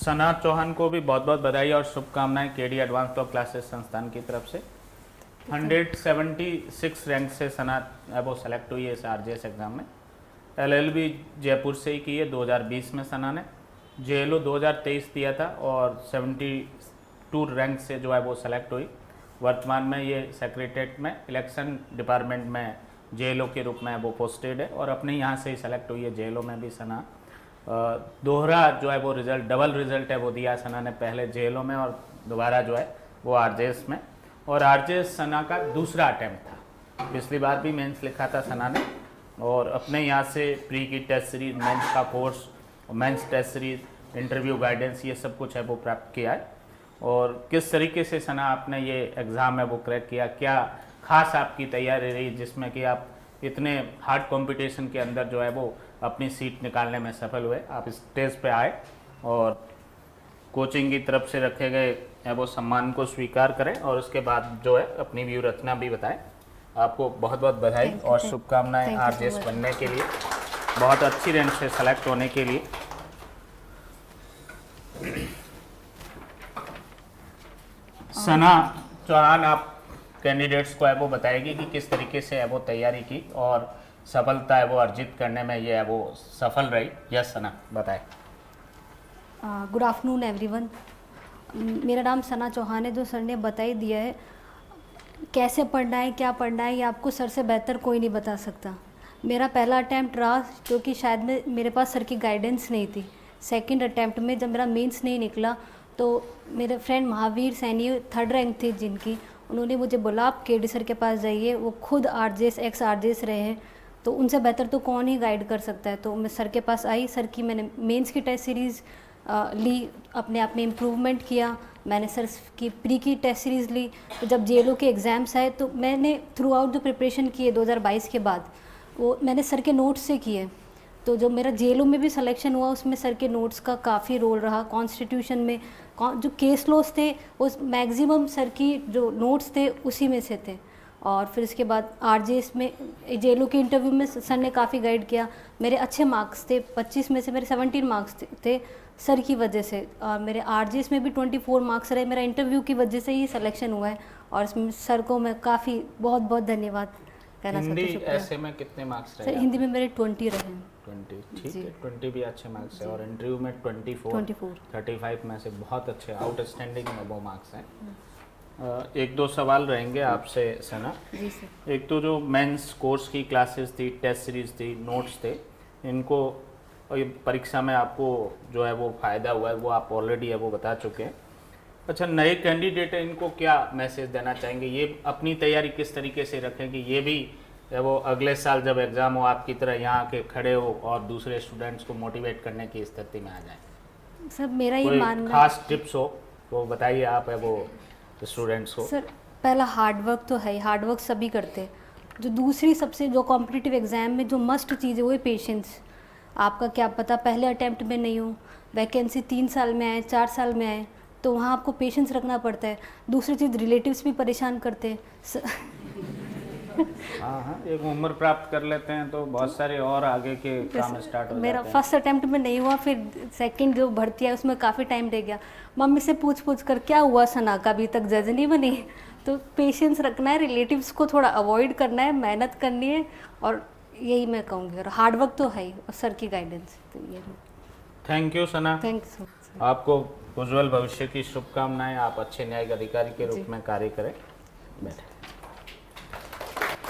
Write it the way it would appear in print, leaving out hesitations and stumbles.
सना चौहान को भी बहुत बहुत बधाई और शुभकामनाएं केडी एडवांस टॉप क्लासेस संस्थान की तरफ से। 176 रैंक से सना वो सेलेक्ट हुई है इस आरजेएस एग्ज़ाम में। एलएलबी जयपुर से ही की है 2020 में सना ने। जेएलओ 2023 दिया था और 72 रैंक से जो है वो सेलेक्ट हुई। वर्तमान में ये सेक्रेटरीट में इलेक्शन डिपार्टमेंट में जेएलओ के रूप में वो पोस्टेड है और अपने यहाँ से ही सेलेक्ट हुई है। जेएलओ में भी सना दोहरा जो है वो रिज़ल्ट, डबल रिज़ल्ट है वो दिया सना ने, पहले जेएलओ में और दोबारा जो है वो आरजेएस में। और आरजेएस सना का दूसरा अटैम्प्ट था। पिछली बार भी मेंस लिखा था सना ने और अपने यहाँ से प्री की टेस्ट सीरीज, मेंस का course, mains test series, interview guidance, ये सब कुछ है वो प्राप्त किया है। और किस तरीके से सना आपने ये एग्ज़ाम है वो क्रैक किया, क्या खास आपकी तैयारी रही जिसमें कि आप इतने हार्ड कंपटीशन के अंदर जो है वो अपनी सीट निकालने में सफल हुए, आप स्टेज पे आए और कोचिंग की तरफ से रखे गए वो सम्मान को स्वीकार करें और उसके बाद जो है अपनी व्यू रचना भी बताएं। आपको बहुत बहुत बधाई और शुभकामनाएं आरजेएस बनने के लिए, बहुत अच्छी रैंक से सेलेक्ट होने के लिए। सना चौहान आप कैंडिडेट्स को है वो बताएगी कि किस तरीके से है वो तैयारी की और सफलता है वो अर्जित करने में ये है वो सफल रही। यस सना बताएं। Good afternoon everyone. मेरा नाम सना चौहान है। जो सर ने बता ही दिया है कैसे पढ़ना है, क्या पढ़ना है, ये आपको सर से बेहतर कोई नहीं बता सकता। मेरा पहला अटैम्प्ट रहा क्योंकि शायद मेरे पास सर की गाइडेंस नहीं थी। सेकंड अटैम्प्ट में जब मेरा मेंस नहीं निकला तो मेरे friend Mahavir Saini 3rd rank थी जिनकी, उन्होंने मुझे बोला आप केडी सर के पास जाइए, वो खुद आरजेएस एक्स आरजेएस रहे हैं, तो उनसे बेहतर तो कौन ही गाइड कर सकता है। तो मैं सर के पास आई, सर की मैंने मेंस की टेस्ट सीरीज़ ली, अपने आप में इम्प्रूवमेंट किया। मैंने सर की प्री की टेस्ट सीरीज़ ली। तो जब जेएलओ के एग्ज़ाम्स आए तो मैंने थ्रू आउट जो प्रिपरेशन किए 2022 के बाद वो मैंने सर के नोट्स से किए। तो जो मेरा जेएलओ में भी सिलेक्शन हुआ उसमें सर के नोट्स का काफ़ी रोल रहा। कॉन्स्टिट्यूशन में जो केस लॉस थे उस मैक्सिमम सर की जो नोट्स थे उसी में से थे। और फिर इसके बाद आरजेएस में जेएलओ के इंटरव्यू में सर ने काफ़ी गाइड किया। मेरे अच्छे मार्क्स थे, 25 में से मेरे 17 मार्क्स थे सर की वजह से। और मेरे आरजेएस में भी 24 मार्क्स रहे, मेरा इंटरव्यू की वजह से ही सिलेक्शन हुआ है। और इसमें सर को मैं काफ़ी बहुत बहुत धन्यवाद कहना चाहती हूँ। हिंदी ऐसे में कितने मार्क्स रहे? सर हिंदी में मेरे 20 रहे। 20, ठीक है, 20 भी अच्छे मार्क्स है और इंटरव्यू में 24 35 में से बहुत अच्छे आउटस्टैंडिंग में वो मार्क्स हैं। एक दो सवाल रहेंगे आपसे सना। जी सर। एक तो जो मेंस कोर्स की क्लासेस थी, टेस्ट सीरीज थी, नोट्स थे, इनको परीक्षा में आपको जो है वो फ़ायदा हुआ है वो आप ऑलरेडी है वो बता चुके हैं। अच्छा, नए कैंडिडेट हैं इनको क्या मैसेज देना चाहेंगे? ये अपनी तैयारी किस तरीके से रखें कि ये भी वो अगले साल जब एग्ज़ाम हो आपकी तरह यहाँ के खड़े हो और दूसरे स्टूडेंट्स को मोटिवेट करने की स्थिति में आ जाए? सर मेरा ये मानना, खास टिप्स हो वो बताइए आप है वो स्टूडेंट्स को। सर पहला हार्डवर्क तो है, हार्डवर्क सभी करते हैं। जो दूसरी सबसे जो कॉम्पिटिटिव एग्ज़ाम में जो मस्ट चीज़ है वो है पेशेंस। आपका क्या पता पहले अटैम्प्ट में नहीं हो, वैकेंसी 3 साल में आए, 4 साल में आए, तो वहाँ आपको पेशेंस रखना पड़ता है। दूसरी चीज़ रिलेटिव्स भी परेशान करते हैं। हाँ, एक उम्र प्राप्त कर लेते हैं तो बहुत सारे और आगे के काम स्टार्ट हो जाते हैं। मेरा फर्स्ट अटैम्प्ट में नहीं हुआ, फिर सेकंड जो भर्ती है उसमें काफ़ी टाइम लग गया। मम्मी से पूछ कर क्या हुआ सना का अभी तक जज नहीं बनी। तो पेशेंस रखना है, रिलेटिव्स को थोड़ा अवॉइड करना है, मेहनत करनी है और यही मैं कहूँगी। और हार्डवर्क तो है ही और सर की गाइडेंस। तो ये thank you Sana. Thank you so much. आपको उज्जवल भविष्य की शुभकामनाएं। आप अच्छे न्यायिक अधिकारी के रूप में कार्य करें। बैठे।